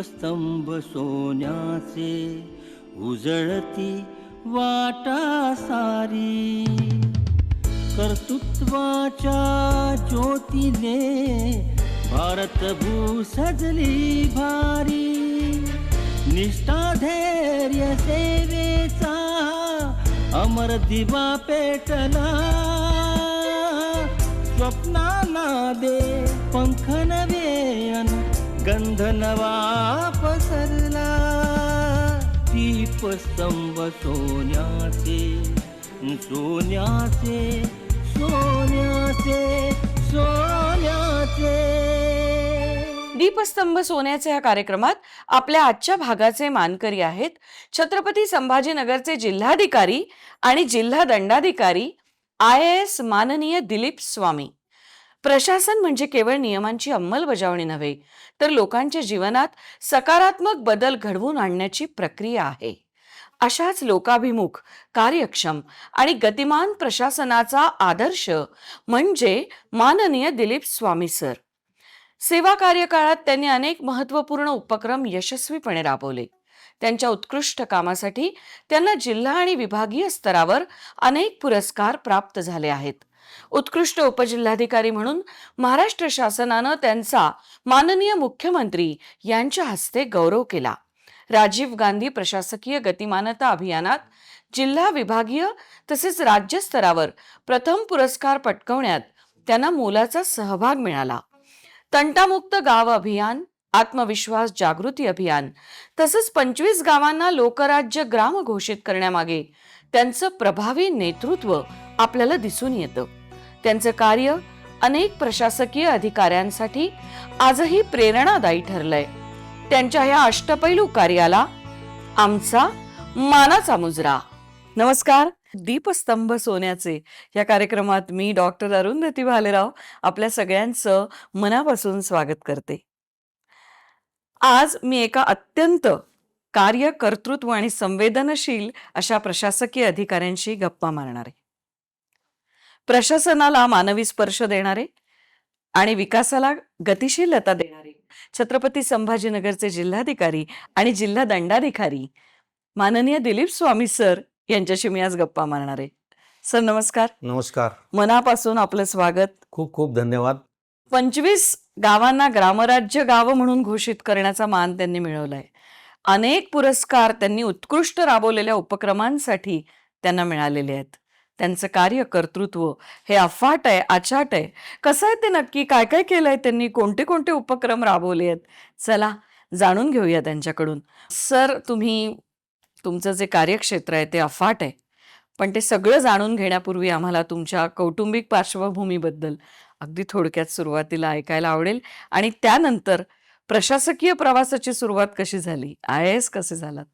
दीपस्तंभ सोन्याचे उजळती वाटा सारी, कर्तृत्वाच्या ज्योतीने भारतभू सजली भारी, निष्ठा धैर्य सेवेचा अमर दिवा पेटला, स्वप्नांना दे पंख नवे अन गंध नवा पसरला, दीपस्तंभ सोन्याचे सोन्याचे सोन्याचे सोन्याचे. दीपस्तंभ सोन्याचे या कार्यक्रमात आपल्या आजच्या भागाचे मानकरी आहेत छत्रपती संभाजीनगरचे जिल्हाधिकारी आणि जिल्हा दंडाधिकारी IAS माननीय दिलीप स्वामी. प्रशासन म्हणजे केवळ नियमांची अंमलबजावणी नव्हे, तर लोकांच्या जीवनात सकारात्मक बदल घडवून आणण्याची प्रक्रिया आहे. अशाच लोकाभिमुख, कार्यक्षम आणि गतिमान प्रशासनाचा आदर्श म्हणजे माननीय दिलीप स्वामी सर. सेवा कार्यकाळात त्यांनी अनेक महत्त्वपूर्ण उपक्रम यशस्वीपणे राबवले. त्यांच्या उत्कृष्ट कामासाठी त्यांना जिल्हा आणि विभागीय स्तरावर अनेक पुरस्कार प्राप्त झाले आहेत. उत्कृष्ट उपजिल्हाधिकारी म्हणून महाराष्ट्र शासनानं त्यांचा माननीय मुख्यमंत्री यांच्या हस्ते गौरव केला. राजीव गांधी प्रशासकीय गतिमानता अभियानात जिल्हा, विभागीय तसेच राज्य स्तरावर प्रथम पुरस्कार पटकावण्यात त्यांना मोलाचा सहभाग मिळाला. तंटामुक्त गाव अभियान, आत्मविश्वास जागृती अभियान तसंच 25 गावांना लोकराज्य ग्राम घोषित करण्यामागे त्यांचं प्रभावी नेतृत्व आपल्याला दिसून येतं. त्यांचं कार्य अनेक प्रशासकीय अधिकाऱ्यांसाठी आजही प्रेरणादायी ठरलंय. त्यांच्या या अष्टपैलू कार्याला आमचा मानाचा मुजरा. नमस्कार. दीपस्तंभ सोन्याचे या कार्यक्रमात मी डॉक्टर अरुंधती भालेराव आपल्या सगळ्यांचं मनापासून स्वागत करते. आज मी एका अत्यंत कार्य, कर्तृत्व आणि संवेदनशील अशा प्रशासकीय अधिकाऱ्यांशी गप्पा मारणार आहे. प्रशासनाला मानवी स्पर्श देणारे आणि विकासाला गतिशीलता देणारे छत्रपती संभाजीनगरचे जिल्हाधिकारी आणि जिल्हा दंडाधिकारी माननीय दिलीप स्वामी सर यांच्याशी मी आज गप्पा मारणार आहे. सर नमस्कार. नमस्कार. मनापासून आपलं स्वागत. खूप खूप धन्यवाद. 25 गावांना ग्रामराज्य गाव म्हणून घोषित करण्याचा मान त्यांनी मिळवलाय. अनेक पुरस्कार त्यांनी उत्कृष्ट राबवलेल्या उपक्रमांसाठी त्यांना मिळालेले आहेत. त्यांचं कार्य, कर्तृत्व हे अफाट आहे, अचाट आहे. कसं आहे ते नक्की, काय काय केलंय त्यांनी, कोणते कोणते उपक्रम राबवले आहेत, चला जाणून घेऊया त्यांच्याकडून. सर, तुमचं जे कार्यक्षेत्र आहे ते अफाट आहे, पण ते सगळं जाणून घेण्यापूर्वी आम्हाला तुमच्या कौटुंबिक पार्श्वभूमीबद्दल अगदी थोडक्यात सुरुवातीला ऐकायला आवडेल आणि त्यानंतर प्रशासकीय प्रवासाची सुरुवात कशी झाली, IAS कसे झालात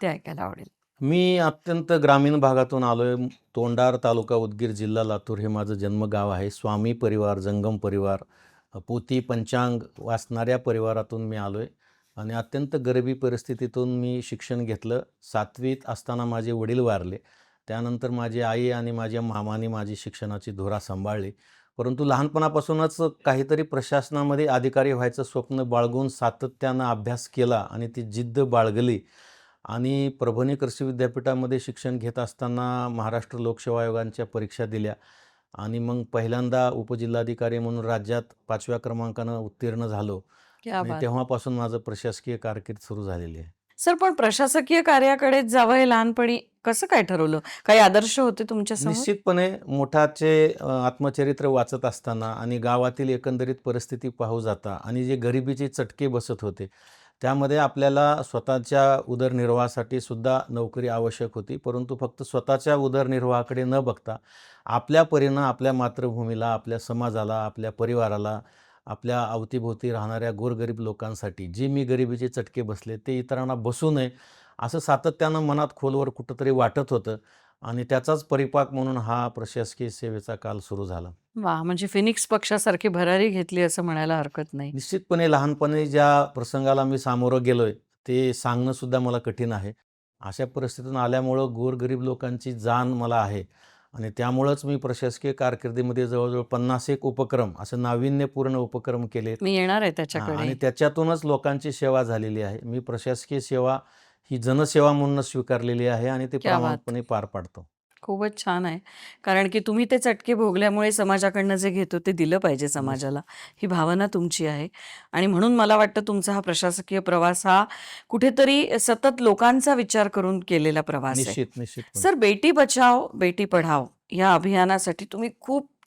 ते ऐकायला आवडेल. मी अत्यंत ग्रामीण भागातून आलोय. तोंडार तालुका, उदगीर जिल्हा, लातूर हे माझं जन्मगाव आहे. स्वामी परिवार, जंगम परिवार, पोथी पंचांग वाचणाऱ्या परिवारातून मी आलोय आणि अत्यंत गरिबी परिस्थितीतून मी शिक्षण घेतलं. 7वीत असताना माझे वडील वारले. त्यानंतर माझी आई आणि माझ्या मामाने माझी शिक्षणाची धुरा सांभाळली. परंतु लहानपणापासूनच काहीतरी प्रशासनामध्ये अधिकारी व्हायचं स्वप्न बाळगून सातत्यानं अभ्यास केला आणि ती जिद्द बाळगली आणि परभणी कृषी विद्यापीठामध्ये शिक्षण घेत असताना महाराष्ट्र लोकसेवा आयोगांच्या परीक्षा दिल्या आणि मग पहिल्यांदा उपजिल्हाधिकारी म्हणून राज्यात 5व्या क्रमांकानं उत्तीर्ण झालो. आणि तेव्हापासून माझं प्रशासकीय कारकीर्द सुरू झालेली आहे. सर, पण प्रशासकीय कार्याकडे जावं हे लहानपणी कसं काय ठरवलं? काही आदर्श होते तुमच्या समोर? निश्चितपणे मोठाचे आत्मचरित्र वाचत असताना आणि गावातील एकंदरीत परिस्थिती पाहू जाता आणि जे गरिबीचे चटके बसत होते त्यामध्ये आपल्याला स्वतःच्या उदरनिर्वाहासाठी सुद्धा नोकरी आवश्यक होती. परंतु फक्त स्वतःच्या उदरनिर्वाहाकडे न बघता आपल्या परीनं आपल्या मातृभूमीला, आपल्या समाजाला, आपल्या परिवाराला, आपल्या अवतीभोवती राहणाऱ्या गोरगरीब लोकांसाठी जे मी गरिबीचे चटके बसले ते इतरांना बसू नये असं सातत्यानं मनात खोलवर कुठंतरी वाटत होतं आणि त्याचाच परिपाक म्हणून हा प्रशासकीय सेवेचा काल सुरू झाला. वा, म्हणजे फिनिक्स पक्षासारखी भरारी घेतली असं म्हणायला हरकत नाही. निश्चितपणे लहानपणी ज्या प्रसंगाला मी सामोरं गेलोय ते सांगणं सुद्धा मला कठीण आहे. अशा परिस्थितीतून आल्यामुळं गोरगरीब लोकांची जाण मला आहे आणि त्यामुळंच मी प्रशासकीय कारकिर्दीमध्ये जवळजवळ 50 उपक्रम, असं नाविन्यपूर्ण उपक्रम केलेत. मी येणार आहे हां, त्याच्याकडे. आणि त्याच्यातूनच लोकांची सेवा झालेली आहे. मी प्रशासकीय सेवा ही जनसेवा म्हणूनच स्वीकारलेली आहे आणि ते क्या बात है! प्रामाणिकपणे पार पाडतो. खूपच छान आहे. कारण की तुम्ही ते चटके भोगल्यामुळे समाजाकडनं जे घेतो ते दिलं पाहिजे निश्चित. समाजाला, ही भावना तुमची आहे. आणि म्हणून मला वाटतं तुमचा हा प्रशासकीय प्रवास हा कुठेतरी सतत लोकांचा विचार करून केलेला प्रवास आहे. निश्चितपणे. सर, बेटी बचाओ, बेटी पढाओ या अभियानासाठी तुम्ही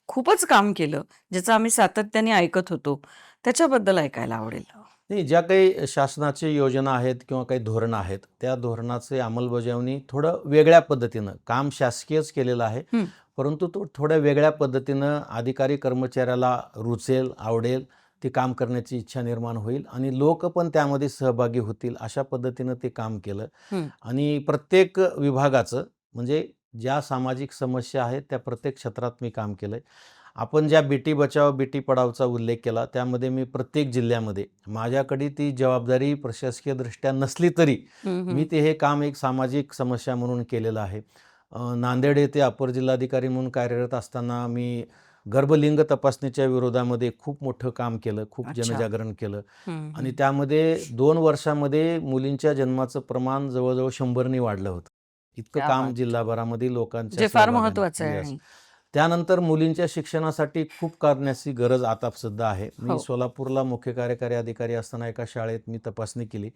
खूपच काम केलं, ज्याचं आम्ही सातत्याने ऐकत होतो. त्याच्याबद्दल ऐकायला आवडेल. नाही, ज्या काही शासनाची योजना आहेत किंवा काही धोरणं आहेत, त्या धोरणाची अंमलबजावणी थोडं वेगळ्या पद्धतीनं, काम शासकीयच केलेलं आहे, हं. परंतु तो थोड्या वेगळ्या पद्धतीनं अधिकारी कर्मचाऱ्याला रुचेल, आवडेल, ते काम करण्याची इच्छा निर्माण होईल आणि लोक पण त्यामध्ये सहभागी होतील, अशा पद्धतीनं ते काम केलं. हं. आणि प्रत्येक विभागाचं, म्हणजे ज्या सामाजिक समस्या आहेत त्या प्रत्येक क्षेत्रात मी काम केलं आहे. आपण ज्या बेटी बचाओ बेटी पढाओचा उल्लेख केला, त्यामध्ये मी प्रत्येक जिल्ह्यामध्ये, माझ्याकडे ती जबाबदारी प्रशासकीयदृष्ट्या नसली तरी हं, मी हं. ते हे काम एक सामाजिक समस्या म्हणून केलेलं आहे. नांदेड येथे अपर जिल्हाधिकारी म्हणून कार्यरत असताना मी गर्भलिंग तपासणीच्या विरोधामध्ये खूप मोठं काम केलं, खूप अच्छा. जनजागरण केलं हं, आणि हं. त्यामध्ये 2 वर्षामध्ये मुलींच्या जन्माचं प्रमाण जवळजवळ 100ने वाढलं होतं. इतकं क्या काम बात! जिल्हाभरामध्ये लोकांच्या जे फार सहभागाने. महत्वाचं आहे. येस. आणि त्यानंतर मुलींच्या शिक्षणासाठी खूप करण्याची गरज आता सुद्धा आहे. मी हो. सोलापूरला मुख्य कार्यकारी अधिकारी असताना एका शाळेत मी तपासणी केली.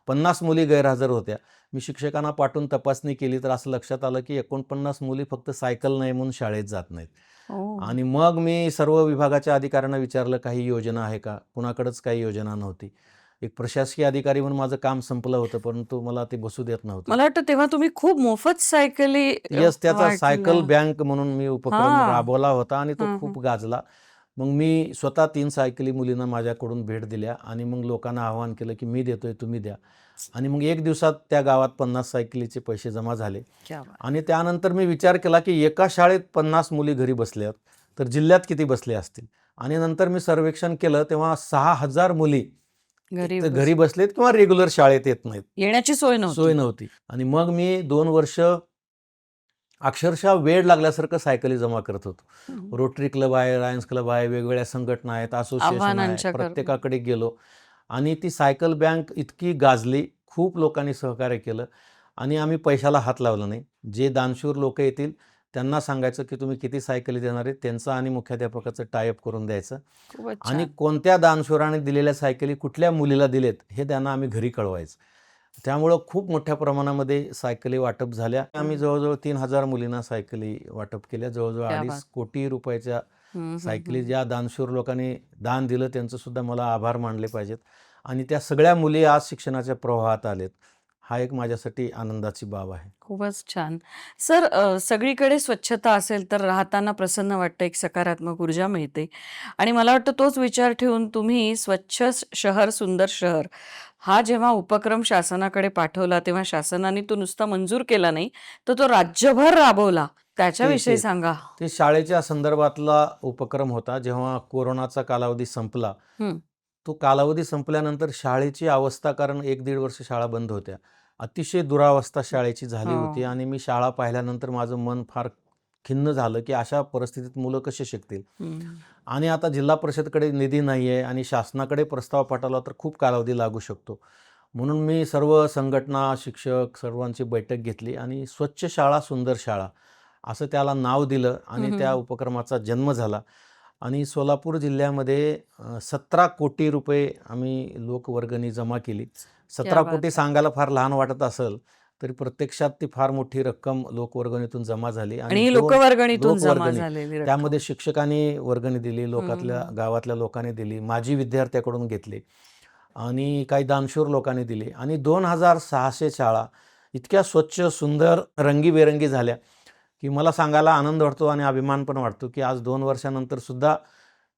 50 मुली गैरहजर होत्या. मी शिक्षकांना पाठवून तपासणी केली, तर असं लक्षात आलं की 49 मुली फक्त सायकल नाही म्हणून शाळेत जात नाहीत. ओह! आणि मग मी सर्व विभागाच्या अधिकाऱ्यांना विचारलं, काही योजना आहे का? कुणाकडेच काही योजना नव्हती. एक प्रशासकीय अधिकारी म्हणून माझं काम संपलं होतं, परंतु मला ते बसू देत नव्हते. मला वाटतं तेव्हा तुम्ही खूप मोफत सायकली येस, त्याचा सायकल वाटल्या. बँक म्हणून मी उपक्रम हां. राबवला होता आणि तो हं, हं. खूप गाजला. मग मी स्वतः 3 सायकली मुलींना माझ्याकडून भेट दिल्या आणि मग लोकांना आवाहन केलं की मी देतोय, तुम्ही द्या. आणि मग 1 दिवसात त्या गावात 50 सायकलीचे पैसे जमा झाले. क्या बात! आणि त्यानंतर मी विचार केला की एका शाळेत 50 मुली घरी बसल्यात, तर जिल्ह्यात किती बसले असतील? आणि नंतर मी सर्वेक्षण केलं, तेव्हा 6,000 मुली घरी तर घरी बसलेत किंवा रेग्युलर शाळेत येत नाहीत. येण्याची सोय सोय नव्हती. नव्हती. आणि मग मी 2 वर्ष अक्षरशः वेड लागल्यासारखं सायकली जमा करत होतो. हं. रोटरी क्लब आहे, लायन्स क्लब आहे, वेगवेगळ्या संघटना आहेत, असोसिएशन आहे, आव्हानांच्या प्रत्येकाकडे गेलो आणि ती सायकल बँक इतकी गाजली, खूप लोकांनी सहकार्य केलं आणि आम्ही पैशाला हात लावला नाही. जे दानशूर लोक येतील त्यांना सांगायचं की तुम्ही किती सायकली देणार आहेत, त्यांचं आणि मुख्याध्यापकाचं टायअप करून द्यायचं खूपच आणि छान. कोणत्या दानशूराने दिलेल्या सायकली कुठल्या मुलीला दिलेत हे त्यांना आम्ही घरी कळवायचं. त्यामुळं खूप मोठ्या प्रमाणामध्ये सायकली वाटप झाल्या. आम्ही जवळजवळ 3,000 मुलींना सायकली वाटप केल्या. जवळजवळ क्या 2.5 बात! कोटी रुपयाच्या हं, हं, सायकली हं. ज्या दानशूर लोकांनी दान दिलं त्यांचं सुद्धा मला आभार मानले पाहिजेत. आणि त्या सगळ्या मुली आज शिक्षणाच्या प्रवाहात आलेत. हा एक माझ्यासाठी आनंदाची बाब आहे. खूपच छान. सर, सगळीकडे स्वच्छता असेल तर राहताना प्रसन्न वाटतं, एक सकारात्मक ऊर्जा मिळते. आणि मला वाटतं तोच विचार ठेवून तुम्ही स्वच्छ शहर सुंदर शहर हा जेव्हा उपक्रम शासनाकडे पाठवला, तेव्हा शासनाने तो नुसता मंजूर केला नाही, तर तो राज्यभर राबवला. त्याच्याविषयी ते सांगा. ते शाळेच्या संदर्भातला उपक्रम होता. जेव्हा कोरोनाचा कालावधी संपला, हं. तो कालावधी संपल्यानंतर शाळेची अवस्था, कारण 1-1.5 वर्ष शाळा बंद होत्या. अतिशय दुरावस्था शाळेची झाली होती हो. आणि मी शाळा पाहिल्यानंतर माझं मन फार खिन्न झालं की अशा परिस्थितीत मुलं कशी शिकतील. हं. आणि आता जिल्हा परिषदकडे निधी नाही आहे आणि शासनाकडे प्रस्ताव पाठवला तर खूप कालावधी लागू शकतो. म्हणून मी सर्व संघटना, शिक्षक सर्वांची बैठक घेतली आणि स्वच्छ शाळा सुंदर शाळा असं त्याला नाव दिलं आणि हं, त्या हं. उपक्रमाचा जन्म झाला. आणि सोलापूर जिल्ह्यामध्ये 17 कोटी रुपये आम्ही लोकवर्गणी जमा केली. 17 क्या बात कोटी है! सांगायला फार लहान वाटत असेल, तरी प्रत्यक्षात ती फार मोठी रक्कम लोकवर्गणीतून जमा झाली. आणि आणि ही 2 लोकवर्गणीतून जमा लोकवर्गणी, झालेली रक्कम. त्यामध्ये शिक्षकांनी वर्गणी दिली, हं, लोकातल्या हं. गावातल्या लोकांनी दिली, माजी विद्यार्थ्याकडून घेतली आणि काही दानशूर लोकांनी दिली आणि 2,600 शाळा इतक्या स्वच्छ, सुंदर, रंगीबेरंगी झाल्या की मला सांगायला आनंद वाटतो आणि अभिमान पण वाटतो की आज 2 वर्षानंतर सुद्धा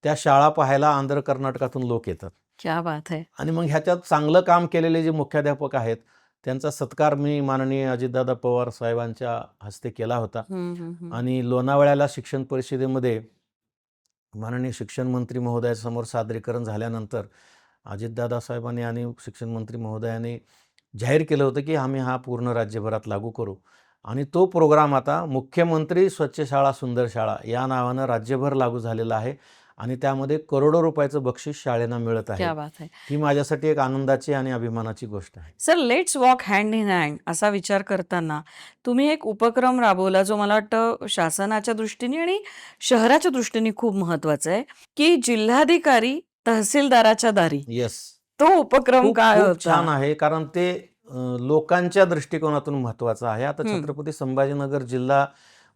त्या शाळा पाहायला आंध्र कर्नाटकातून लोक येतात. क्या बात है! आणि मग ह्याच्यात चांगलं काम केलेले जे मुख्याध्यापक आहेत त्यांचा सत्कार मी माननीय अजितदादा पवार साहेबांच्या हस्ते केला होता. हं, हं, हं. आणि लोणावळ्याला शिक्षण परिषदेमध्ये माननीय शिक्षण मंत्री महोदयासमोर सादरीकरण झाल्यानंतर अजितदादा साहेबांनी आणि शिक्षण मंत्री महोदयाने जाहीर केलं होतं की आम्ही हा पूर्ण राज्यभरात लागू करू. आणि तो प्रोग्राम आता मुख्यमंत्री स्वच्छ शाळा सुंदर शाळा या नावानं राज्यभर लागू झालेला आहे आणि त्यामध्ये करोडो रुपयाचं बक्षीस शाळेला मिळत आहे. क्या बात आहे. ही माझ्यासाठी एक आनंदाची आणि अभिमानाची गोष्ट आहे. Sir, let's walk hand in hand असा विचार करताना तुम्ही एक उपक्रम राबवला जो मला वाटतं शासनाच्या दृष्टीने आणि शहराच्या दृष्टीने खूप महत्वाचा आहे, की जिल्हाधिकारी तहसीलदाराच्या दारी. येस, तो उपक्रम खूप काय खूप छान होता? आहे, कारण ते लोकांच्या दृष्टिकोनातून महत्वाचं आहे. आता हम्म. छत्रपती संभाजीनगर जिल्हा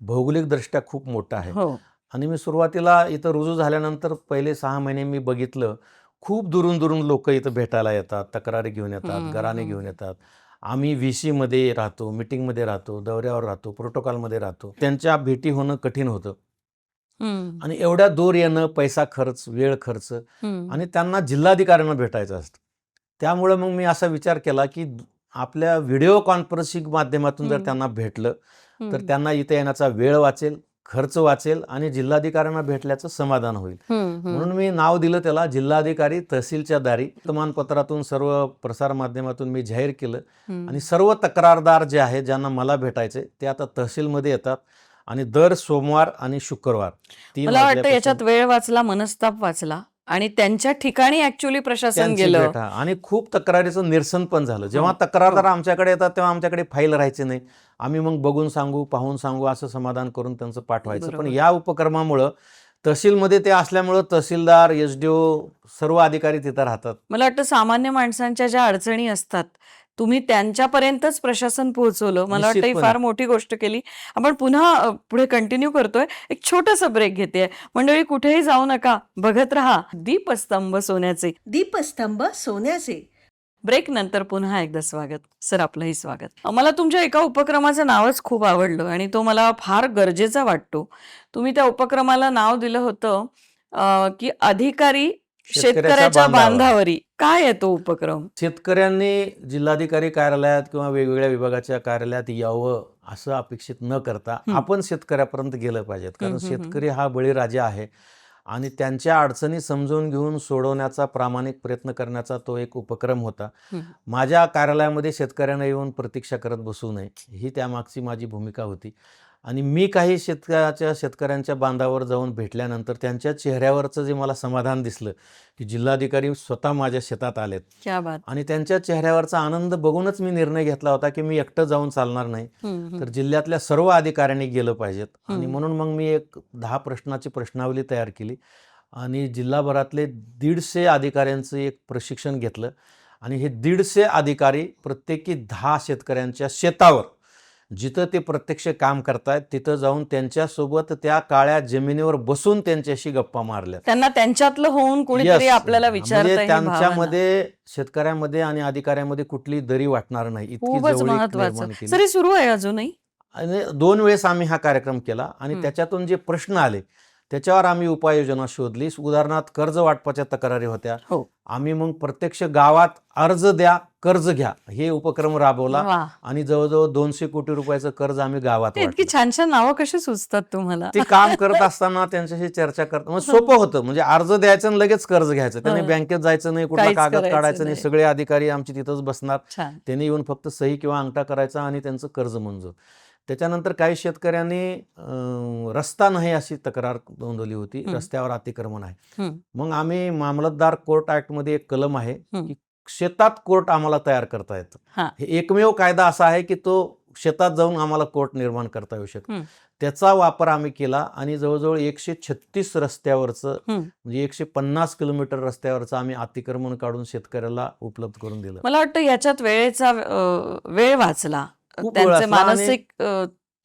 भौगोलिकदृष्ट्या खूप मोठा आहे हो. आणि मी सुरुवातीला इथं रुजू झाल्यानंतर पहिले 6 महिने मी बघितलं, खूप दुरून दुरून लोक इथं भेटायला येतात, तक्रारी घेऊन येतात, घराणे घेऊन येतात. आम्ही VC मध्ये राहतो, मीटिंगमध्ये राहतो, दौऱ्यावर राहतो, प्रोटोकॉलमध्ये राहतो. त्यांच्या भेटी होणं कठीण होतं हम्म. आणि एवढ्या दूर येणं, पैसा खर्च, वेळ खर्च हम्म. आणि त्यांना जिल्हाधिकाऱ्यांना भेटायचं असतं. त्यामुळे मग मी असा विचार केला की आपल्या व्हिडिओ कॉन्फरन्सिंग माध्यमातून जर त्यांना भेटलं तर त्यांना इथे येण्याचा वेळ वाचेल, खर्च वाचेल आणि जिल्हाधिकाऱ्यांना भेटल्याचं समाधान होईल. म्हणून मी नाव दिलं त्याला जिल्हाधिकारी तहसीलच्या दारी. वर्तमानपत्रातून सर्व प्रसार माध्यमातून मी जाहीर केलं आणि सर्व तक्रारदार जे आहेत ज्यांना मला भेटायचे ते आता तहसीलमध्ये येतात आणि दर सोमवार आणि शुक्रवार 3 मला वाटतं वाजल्यापासून याच्यात वेळ वाचला, मनस्ताप वाचला आणि त्यांच्या ठिकाणी ऍक्च्युअली प्रशासन त्यांची गेलं. भेट, आणि खूप तक्रारीचं निरसन पण झालं. जेव्हा तक्रारदार आमच्याकडे येतात तेव्हा आमच्याकडे फाईल राहायची नाही. आम्ही मग बघून सांगू, पाहून सांगू असं समाधान करून त्यांचं पाठवायचं. पण बरोबर. या उपक्रमामुळं तहसीलमध्ये ते असल्यामुळं तहसीलदार, SDO सर्व अधिकारी तिथं राहतात. मला वाटतं सामान्य माणसांच्या ज्या अडचणी असतात तुम्ही त्यांच्यापर्यंतच प्रशासन पोहोचवलं. मला वाटतं ही निश्चितपणे. फार मोठी गोष्ट केली. आपण पुन्हा पुढे कंटिन्यू करतोय. एक छोटासा ब्रेक घेते. मंडळी, कुठेही जाऊ नका, बघत राहा दीपस्तंभ सोन्याचे. दीपस्तंभ सोन्याचे. ब्रेक नंतर पुन्हा एकदा स्वागत. सर, आपलंही स्वागत. मला तुमच्या एका उपक्रमाचं नावच खूप आवडलं आणि तो मला फार गरजेचा वाटतो. तुम्ही त्या उपक्रमाला नाव दिलं होतं की अधिकारी शेतकऱ्याच्या बांधावरी. काय आहे तो उपक्रम? शेतकऱ्यांनी जिल्हाधिकारी कार्यालयात किंवा वेगवेगळ्या विभागाच्या कार्यालयात यावं असं अपेक्षित न करता आपण शेतकऱ्यापर्यंत गेलं पाहिजेत. कारण शेतकरी हा बळीराजा आहे आणि त्यांच्या अडचणी समजून घेऊन सोडवण्याचा प्रामाणिक प्रयत्न करण्याचा तो एक उपक्रम होता. माझ्या कार्यालयामध्ये शेतकऱ्यांना येऊन प्रतीक्षा करत बसू नये ही त्यामागची माझी भूमिका होती. आणि मी काही शेतकऱ्यांच्या बांधावर जाऊन भेटल्यानंतर त्यांच्या चेहऱ्यावरचं जे मला समाधान दिसलं की जिल्हाधिकारी स्वतः माझ्या शेतात आलेत क्या बात. आणि त्यांच्या चेहऱ्यावरचा आनंद बघूनच मी निर्णय घेतला होता की मी एकटं जाऊन चालणार नाही, तर जिल्ह्यातल्या सर्व अधिकाऱ्यांनी गेलं पाहिजेत. आणि म्हणून मग मी एक 10 प्रश्नाची प्रश्नावली तयार केली आणि जिल्हाभरातले 150 अधिकाऱ्यांचं एक प्रशिक्षण घेतलं आणि हे 150 अधिकारी प्रत्येकी 10 शेतकऱ्यांच्या शेतावर जिथं ते प्रत्यक्ष काम करतायत तिथं जाऊन त्यांच्यासोबत त्या काळ्या जमिनीवर बसून त्यांच्याशी गप्पा मारल्या. त्यांना त्यांच्यातलं होऊन कोणीतरी Yes. आपल्याला म्हणजे विचारतंय ही भावना. त्यांच्यामध्ये शेतकऱ्यामध्ये आणि अधिकाऱ्यामध्ये कुठली दरी वाटणार नाही इतकी खूपच जवळीक महत्वाचं. निर्माण केली. सर, हे सुरू आहे अजूनही? आणि 2 वेळेस आम्ही हा कार्यक्रम केला आणि त्याच्यातून जे प्रश्न आले त्याच्यावर आम्ही उपाययोजना शोधली. उदाहरणार्थ कर्ज वाटपाच्या तक्रारी होत्या. हो. आम्ही मग प्रत्यक्ष गावात अर्ज द्या कर्ज घ्या हे उपक्रम राबवला वा. आणि जवळजवळ 200 कोटी रुपयाचं कर्ज आम्ही गावात ते इतकी वाटलं. छान छान नावं कशी सुचतात तुम्हाला? ते काम करत असताना त्यांच्याशी चर्चा करत मग सोपं होतं. म्हणजे अर्ज द्यायचं आणि लगेच कर्ज घ्यायचं. त्यांनी बँकेत जायचं नाही, कुठला काहीच कागद करायचं काढायचं नाही. नाही. सगळे अधिकारी आमचे तिथंच बसणार. छान. त्यांनी येऊन फक्त सही किंवा अंगठा करायचा आणि त्यांचं कर्ज मंजूर. त्याच्यानंतर काही शेतकऱ्यांनी रस्ता नाही अशी तक्रार नोंदवली होती. रस्त्यावर अतिक्रमण आहे. मग आम्ही मामलतदार कोर्ट ऍक्टमध्ये एक कलम आहे की शेतात कोर्ट आम्हाला तयार करता येतं. हा. हे एकमेव कायदा असा आहे की तो शेतात जाऊन आम्हाला कोर्ट निर्माण करता येऊ शकतो. त्याचा वापर आम्ही केला आणि जवळजवळ 136 रस्त्यावरचं म्हणजे 150 किलोमीटर रस्त्यावरचं आम्ही अतिक्रमण काढून शेतकऱ्याला उपलब्ध करून दिलं. मला वाटतं याच्यात वेळेचा वेळ वाचला. खूप वेळ त्यांचे वाचला आणि मानसिक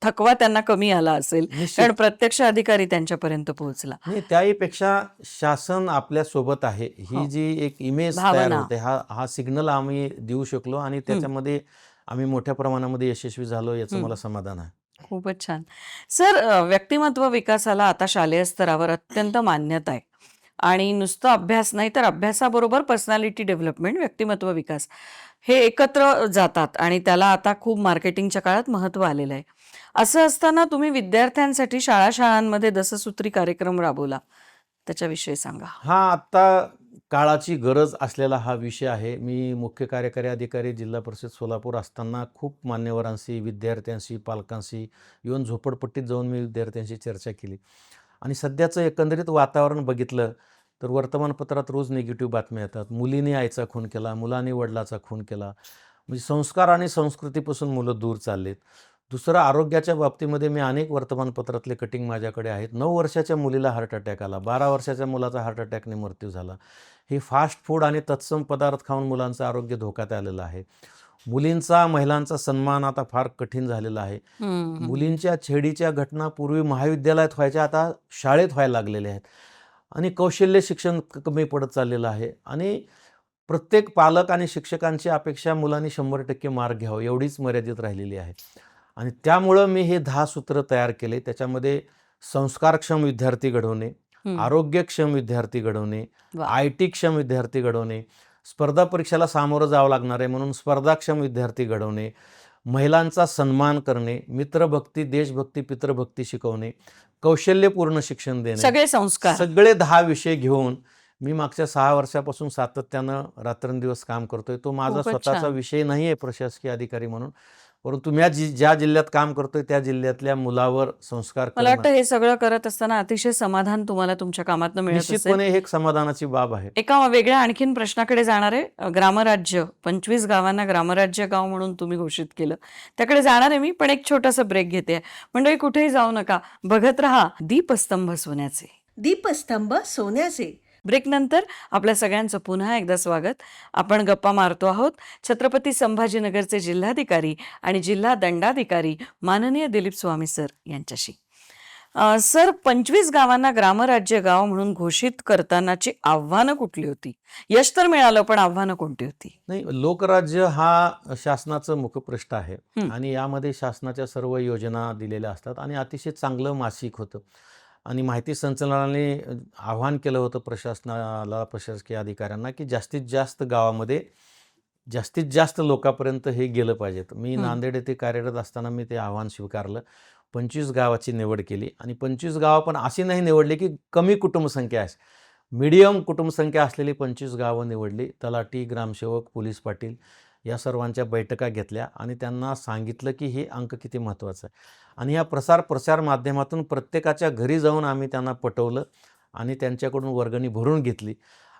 थकवा त्यांना कमी आला असेल निश्चित कारण प्रत्यक्ष अधिकारी त्यांच्यापर्यंत पोहोचला. नाही, त्याहीपेक्षा शासन आपल्या सोबत आहे ही जी एक इमेज तयार भावना. होते हा सिग्नल आम्ही देऊ शकलो आणि त्याच्यामध्ये आम्ही मोठ्या प्रमाणामध्ये यशस्वी झालो याचं मला समाधान आहे. खूपच छान. सर, व्यक्तिमत्व विकासाला आता शालेय स्तरावर अत्यंत मान्यता आहे आणि नुसतं अभ्यास नाही तर अभ्यासाबरोबर पर्सनॅलिटी डेव्हलपमेंट, व्यक्तिमत्व विकास हे एकत्र जातात आणि त्याला आता खूप मार्केटिंगच्या काळात महत्त्व आलेलं आहे. असं असताना तुम्ही विद्यार्थ्यांसाठी शाळांमध्ये दससूत्री कार्यक्रम राबवला, त्याच्याविषयी सांगा. हा आता काळाची गरज असलेला हा विषय आहे. मी मुख्य कार्यकारी अधिकारी जिल्हा परिषद सोलापूर असताना खूप मान्यवरांशी, विद्यार्थ्यांशी, पालकांशी, इव्हन झोपडपट्टीत जाऊन मी विद्यार्थ्यांशी चर्चा केली. आणि सध्याचं एकंदरीत वातावरण बघितलं तर वर्तमानपत्रात रोज निगेटिव्ह बातम्या येतात. मुलीने आईचा खून केला, मुलाने वडिलाचा खून केला. म्हणजे संस्कार आणि संस्कृतीपासून मुलं दूर चाललेत. दुसरं, आरोग्याच्या बाबतीमध्ये मी अनेक वर्तमानपत्रातले कटिंग माझ्याकडे आहेत. 9 वर्षाच्या मुलीला हार्ट अटॅक आला, 12 वर्षाच्या मुलाचा हार्ट अटॅकने मृत्यू झाला. हे फास्ट फूड आणि तत्सम पदार्थ खाऊन मुलांचं आरोग्य धोक्यात आलेलं आहे. मुलींचा, महिलांचा सन्मान आता फार कठीण झालेला आहे. मुलींच्या छेडीच्या घटना पूर्वी महाविद्यालयात व्हायच्या, आता शाळेत व्हायला लागलेल्या आहेत. आणि कौशल्य शिक्षण कमी पडत चाललेलं आहे. आणि प्रत्येक पालक आणि शिक्षकांची अपेक्षा मुलांनी 100% मार्क घ्यावं एवढीच मर्यादित राहिलेली आहे. आणि त्यामुळं मी हे 10 सूत्र तयार केले. त्याच्यामध्ये संस्कारक्षम विद्यार्थी घडवणे, आरोग्यक्षम विद्यार्थी घडवणे, वा. IT क्षम विद्यार्थी घडवणे, स्पर्धा परीक्षेला सामोरं जावं लागणार आहे म्हणून स्पर्धाक्षम विद्यार्थी घडवणे, महिलांचा सन्मान करणे, मित्रभक्ती, देशभक्ती, पितृभक्ती शिकवणे, कौशल्यपूर्ण शिक्षण देणे, सगळे संस्कार. सगळे 10 विषय घेऊन मी मागच्या 6 वर्षापासून सातत्यानं रात्रंदिवस काम करतोय. तो माझा खूपच स्वतःचा छान. विषय नाही आहे प्रशासकीय अधिकारी म्हणून, परंतु मी ज्या जिल्ह्यात काम करतोय त्या जिल्ह्यातल्या मुलावर संस्कार मला करणं वाटतं हे सगळं करत असताना अतिशय समाधान तुम्हाला तुमच्या कामातनं मिळत असेल. निश्चितपणे हे एक समाधानाची बाब आहे. एका वेगळ्या आणखीन प्रश्नाकडे जाणार आहे. ग्रामराज्य 25 गावांना ग्रामराज्य गाव म्हणून तुम्ही घोषित केलं, त्याकडे जाणार आहे मी, पण एक छोटासा ब्रेक घेते. मंडळी कुठेही जाऊ नका, बघत राहा दीपस्तंभ सोन्याचे. दीपस्तंभ सोन्याचे. ब्रेक नंतर आपल्या सगळ्यांचं पुन्हा एकदा स्वागत. आपण गप्पा मारतो आहोत छत्रपती संभाजीनगरचे जिल्हाधिकारी आणि जिल्हा दंडाधिकारी माननीय दिलीप स्वामी सर यांच्याशी. सर, 25 गावांना ग्रामराज्य गाव म्हणून घोषित करतानाची आव्हानं कुठली होती? यश तर मिळालं, पण आव्हानं कोणती होती? नाही, लोकराज्य हा शासनाचं मुखपृष्ठ आहे आणि यामध्ये शासनाच्या सर्व योजना दिलेल्या असतात आणि अतिशय चांगलं मासिक होतं. आणि माहिती संचालनाने आव्हान केलं होतं प्रशासनाला, प्रशासकीय अधिकाऱ्यांना, की जास्तीत जास्त गावामध्ये जास्तीत जास्त लोकांपर्यंत हे गेलं पाहिजे. मी नांदेड येथे कार्यरत असताना मी ते आव्हान स्वीकारलं. 25 गावाची निवड केली आणि 25 गावं पण अशी नाही निवडली की कमी कुटुंबसंख्या आहे, मीडियम कुटुंबसंख्या असलेली 25 गावं निवडली. तलाठी, ग्रामसेवक, पोलीस पाटील या सर्वांच्या बैठका घेतल्या आणि त्यांना सांगितलं की हे अंक किती महत्त्वाचं आहे. आणि या प्रसार माध्यमातून प्रत्येकाच्या घरी जाऊन आम्ही त्यांना पटवलं आणि त्यांच्याकडून वर्गणी भरून घेतली.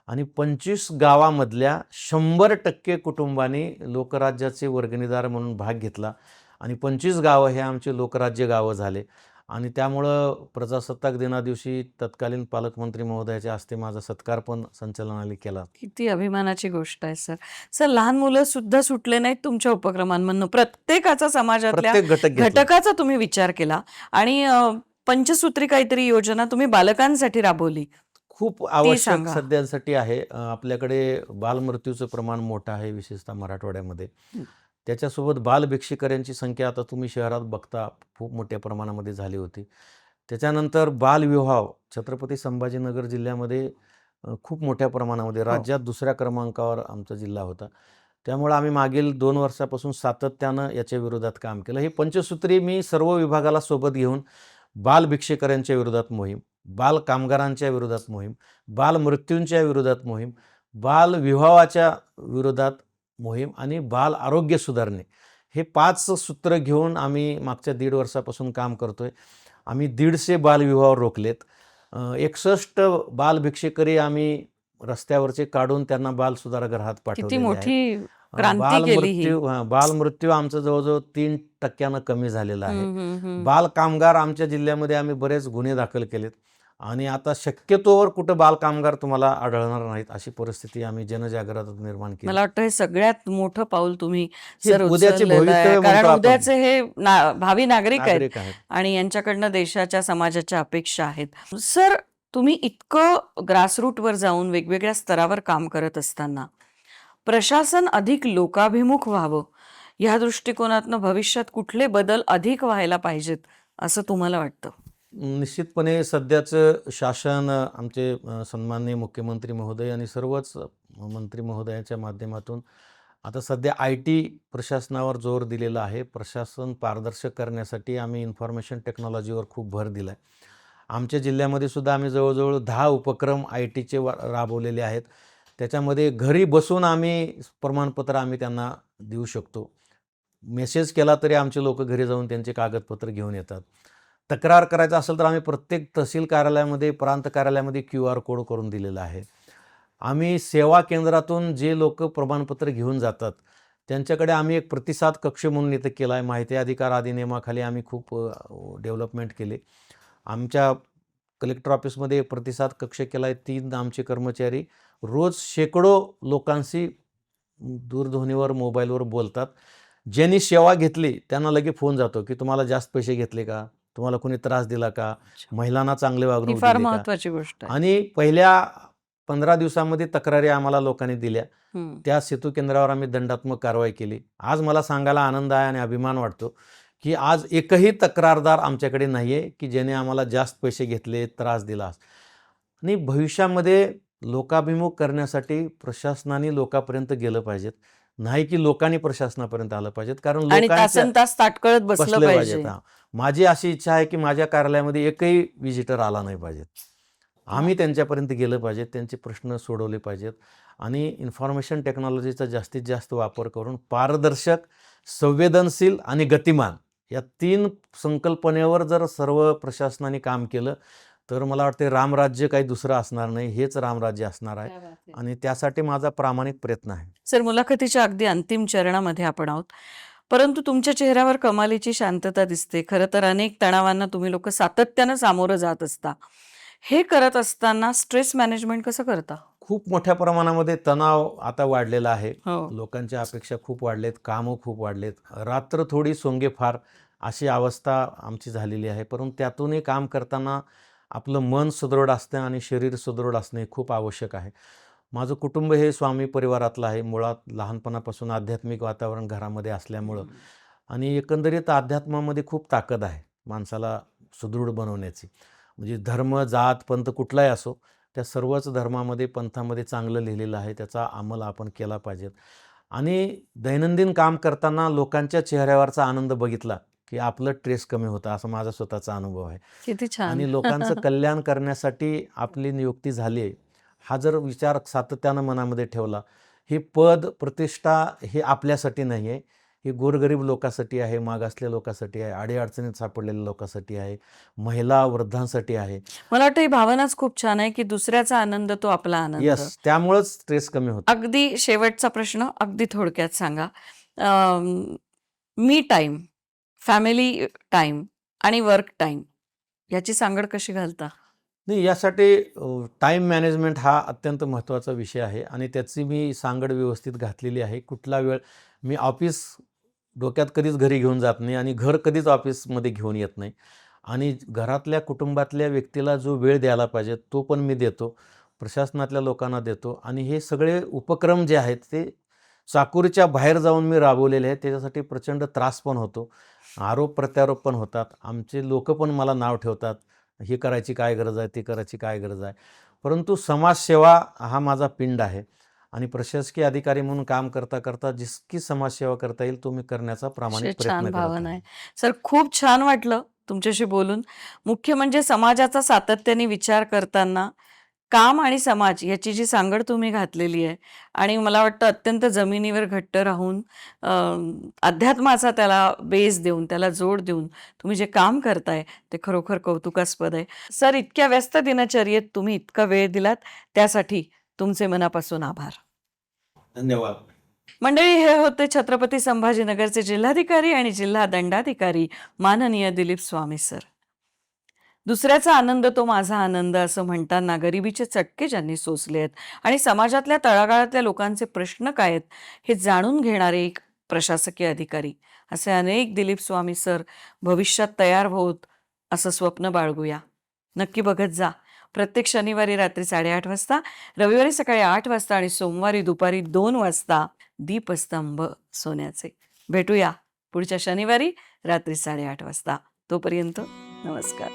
आणि 25 गावामधल्या 100% कुटुंबांनी लोकराज्याचे वर्गणीदार म्हणून भाग घेतला आणि 25 गावं हे आमचे लोकराज्य गावं झाले. आणि त्यामुळं प्रजासत्ताक दिनादिवशी तत्कालीन पालकमंत्री महोदयाच्या हस्ते माझा सत्कार पण संचालनालयाने केला. किती अभिमानाची गोष्ट आहे सर. सर, लहान मुलं सुद्धा सुटले नाहीत तुमच्या उपक्रमांमधनं. प्रत्येकाचा, समाजातल्या प्रत्येक घटक घेतला. घटकाचा तुम्ही विचार केला आणि पंचसूत्री काहीतरी योजना तुम्ही बालकांसाठी राबवली. खूप आवश्यक सांगा. सध्यासाठी आहे. आपल्याकडे बालमृत्यूचं प्रमाण मोठं आहे, विशेषतः मराठवाड्यामध्ये. त्याच्यासोबत बालभिक्षुकांची संख्या आता तुम्ही शहरात बघता खूप मोठ्या प्रमाणामध्ये झाली होती. त्याच्यानंतर बालविवाह छत्रपती संभाजीनगर जिल्ह्यामध्ये खूप मोठ्या प्रमाणामध्ये, राज्यात 2ऱ्या क्रमांकावर आमचा जिल्हा होता. त्यामुळे आम्ही मागील 2 वर्षापासून सातत्यानं याच्या विरोधात काम केलं. हे पंचसूत्री मी सर्व विभागाला सोबत घेऊन बालभिक्षुकांच्या विरोधात मोहीम, बाल कामगारांच्या विरोधात मोहीम, बालमृत्यूंच्या विरोधात मोहीम, बालविवाहाच्या विरोधात मोहीम आणि बाल आरोग्य सुधारणे, हे 5 सूत्र घेऊन आम्ही मागच्या 1.5 वर्षापासून काम करतोय. आम्ही 150 बालविवाह रोखलेत. 61 बालभिक्षुकरी आम्ही रस्त्यावरचे काढून त्यांना बाल सुधारगृहात किती पाठवलेले आहे. मोठी क्रांती केली ही. बालमृत्यू आमचं जवळजवळ 3% कमी झालेला आहे. हम्म. बाल कामगार आमच्या जिल्ह्यामध्ये आम्ही बरेच गुन्हे दाखल केलेत आणि आता शक्यतोवर कुठं बाल कामगार तुम्हाला आढळणार नाहीत अशी परिस्थिती आम्ही जनजागृती निर्माण केली. मला वाटतं हे सगळ्यात मोठं पाऊल तुम्ही हे सर उद्याचे उचललेलं आहे. भवितव्य कारण म्हणतो आपण. उद्याचे हे भावी नागरिक आहेत नागरिक आहेत. आणि यांच्याकडनं देशाच्या, समाजाच्या अपेक्षा आहेत. सर, तुम्ही इतकं ग्रासरूटवर जाऊन वेगवेगळ्या स्तरावर काम करत असताना प्रशासन अधिक लोकाभिमुख व्हावं या दृष्टिकोनातनं भविष्यात कुठले बदल अधिक व्हायला पाहिजेत असं तुम्हाला वाटतं? निश्चितपणे सध्याचं शासन, आमचे सन्माननीय मुख्यमंत्री महोदय आणि सर्वच मंत्री महोदयांच्या माध्यमातून आता सध्या IT प्रशासनावर जोर दिलेला आहे. प्रशासन पारदर्शक करण्यासाठी आम्ही इन्फॉर्मेशन टेक्नॉलॉजीवर खूप भर दिला आहे. आमच्या जिल्ह्यामध्ये सुद्धा आम्ही जवळजवळ 10 उपक्रम ITचे राबवलेले आहेत. त्याच्यामध्ये घरी बसून आम्ही प्रमाणपत्र आम्ही त्यांना देऊ शकतो. मेसेज केला तरी आमचे लोक घरी जाऊन त्यांचे कागदपत्र घेऊन येतात. तक्रार करायचं असेल तर आम्ही प्रत्येक तहसील कार्यालयामध्ये, प्रांत कार्यालयामध्ये QR कोड करून दिलेला आहे. आम्ही सेवा केंद्रातून जे लोक प्रमाणपत्र घेऊन जातात त्यांच्याकडे आम्ही एक प्रतिसाद कक्ष म्हणून इथं केला आहे. माहिती अधिकार अधिनियमाखाली आम्ही खूप डेव्हलपमेंट केले. आमच्या कलेक्टर ऑफिसमध्ये एक प्रतिसाद कक्ष केला आहे. 3 आमचे कर्मचारी रोज शेकडो लोकांशी दूरध्वनीवर, मोबाईलवर बोलतात. ज्यांनी सेवा घेतली त्यांना लगेच फोन जातो की तुम्हाला जास्त पैसे घेतले का, तुम्हाला कोणी त्रास दिला का, महिलांना चांगले ही वागणूक फार दिली का. महत्वाची गोष्ट आहे. आणि पहिल्या 15 दिवसामध्ये तक्रारी आम्हाला लोकांनी दिल्या. त्या सेतू केंद्रावर आम्ही दंडात्मक कारवाई केली. आज मला सांगायला आनंद आहे आणि अभिमान वाटतो की आज एकही तक्रारदार आमच्याकडे नाही आहे की ज्याने आम्हाला जास्त पैसे घेतले, त्रास दिला. आणि भविष्यामध्ये लोकाभिमुख करण्यासाठी प्रशासनाने लोकांपर्यंत गेलं पाहिजेत, नाही की लोकांनी प्रशासनापर्यंत आलं पाहिजेत. कारण आणि लोकांच्या तासन तास ताटकळत बसलं बसले पाहिजे. पाहिजेत. हां. माझी अशी इच्छा आहे की माझ्या कार्यालयामध्ये एकही व्हिजिटर आला नाही पाहिजेत. आम्ही त्यांच्यापर्यंत गेलं पाहिजे, त्यांचे प्रश्न सोडवले पाहिजेत आणि इन्फॉर्मेशन टेक्नॉलॉजीचा जास्तीत जास्त वापर करून पारदर्शक, संवेदनशील आणि गतिमान या 3 संकल्पनेवर जर सर्व प्रशासनाने काम केलं तर मला वाटते रामराज्य काही दुसरं असणार नाही, हेच रामराज्य असणार आहे. आणि त्यासाठी माझा प्रामाणिक प्रयत्न आहे. सर, मुलाखतीच्या अगदी अंतिम चरणामध्ये आपण आहोत, परंतु तुमच्या चेहऱ्यावर कमालीची शांतता दिसते. खरं तर अनेक तणावांना तुम्ही लोक सातत्यानं सामोरं जात असता. हे करत असताना स्ट्रेस मॅनेजमेंट कसं करता? खूप मोठ्या प्रमाणामध्ये तणाव आता वाढलेला आहे. हो. लोकांच्या अपेक्षा खूप वाढलेत, कामं खूप वाढलेत. रात्र थोडी सोंगे फार अशी अवस्था आमची झालेली आहे. परंतु त्यातूनही काम करताना आपलं मन सुदृढ असणं आणि शरीर सुदृढ असणे खूप आवश्यक आहे. माझं कुटुंब हे स्वामी परिवारातलं आहे. मुळात लहानपणापासून आध्यात्मिक वातावरण घरामध्ये असल्यामुळं आणि एकंदरीत अध्यात्मामध्ये खूप ताकद आहे माणसाला सुदृढ बनवण्याची. म्हणजे धर्म, जात, पंथ कुठलाही असो, त्या सर्वच धर्मामध्ये, पंथामध्ये चांगलं लिहिलेलं आहे. त्याचा अंमल आपण केला पाहिजे. आणि दैनंदिन काम करताना लोकांच्या चेहऱ्यावरचा आनंद बघितला की आपलं स्ट्रेस कमी होतं, असा माझा स्वतःचा अनुभव आहे. किती छान. आणि लोकांचं कल्याण करण्यासाठी आपली नियुक्ती झाली आहे, हा जर विचार सातत्यानं मनामध्ये ठेवला, हे पद, प्रतिष्ठा हे आपल्यासाठी नाही आहे, हे गोरगरीब लोकांसाठी आहे, मागासलेल्या लोकांसाठी आहे, अडीअडचणीत सापडलेल्या लोकांसाठी आहे, महिला, वृद्धांसाठी आहे. मला वाटतं ही भावनाच खूप छान आहे की दुसऱ्याचा आनंद तो आपला आनंद. यस, त्यामुळंच स्ट्रेस कमी होतो. अगदी शेवटचा प्रश्न, अगदी थोडक्यात सांगा. मी टाइम, फॅमिली टाइम आणि वर्क टाइम याची सांगड कशी घालता? नाही, यासाठी टाईम मॅनेजमेंट हा अत्यंत महत्त्वाचा विषय आहे आणि त्याची मी सांगड व्यवस्थित घातलेली आहे. कुठला वेळ मी ऑफिस डोक्यात कधीच घरी घेऊन जात नाही आणि घर कधीच ऑफिसमध्ये घेऊन येत नाही. आणि घरातल्या, कुटुंबातल्या व्यक्तीला जो वेळ द्यायला पाहिजे तो पण मी देतो, प्रशासनातल्या लोकांना देतो. आणि हे सगळे उपक्रम जे आहेत ते चाकोरीच्या बाहेर जाऊन मी राबवलेले आहेत. त्याच्यासाठी प्रचंड त्रास पण होतो, आरोप प्रत्यारोप पण होतात. आमचे लोक पण मला नाव ठेवतात, हे करायची काय गरज आहे, ते करायची काय गरज आहे. परंतु समाजसेवा हा माझा पिंड आहे आणि प्रशासकीय अधिकारी म्हणून काम करता करता जितकी समाजसेवा करता येईल तो मी करण्याचा प्रामाणिक अशी प्रयत्न छान करत भावना आहे. आहे. सर, खूप छान वाटलं तुमच्याशी बोलून. मुख्य म्हणजे समाजाचा सातत्याने विचार करताना काम आणि समाज याची जी सांगड तुम्ही घातलेली आहे आणि मला वाटतं अत्यंत जमिनीवर घट्ट राहून अध्यात्माचा त्याला बेस देऊन, त्याला जोड देऊन तुम्ही जे काम करताय ते खरोखर कौतुकास्पद आहे. सर, इतक्या व्यस्त दिनचर्येत तुम्ही इतका वेळ दिलात त्यासाठी तुमचे मनापासून आभार. धन्यवाद. मंडळी, हे होते छत्रपती संभाजीनगरचे जिल्हाधिकारी आणि जिल्हा दंडाधिकारी माननीय दिलीप स्वामी सर. दुसऱ्याचा आनंद तो माझा आनंद असं म्हणताना गरिबीचे चटके ज्यांनी सोसले आहेत आणि समाजातल्या तळागाळातल्या लोकांचे प्रश्न काय आहेत हे जाणून घेणारे एक प्रशासकीय अधिकारी, असे अनेक दिलीप स्वामी सर भविष्यात तयार होत असं स्वप्न बाळगूया. नक्की बघत जा. प्रत्येक शनिवारी रात्री 8:30 वाजता, रविवारी सकाळी 8 वाजता आणि सोमवारी दुपारी 2 वाजता दीपस्तंभ सोन्याचे. भेटूया पुढच्या शनिवारी रात्री 8:30 वाजता. तोपर्यंत नमस्कार.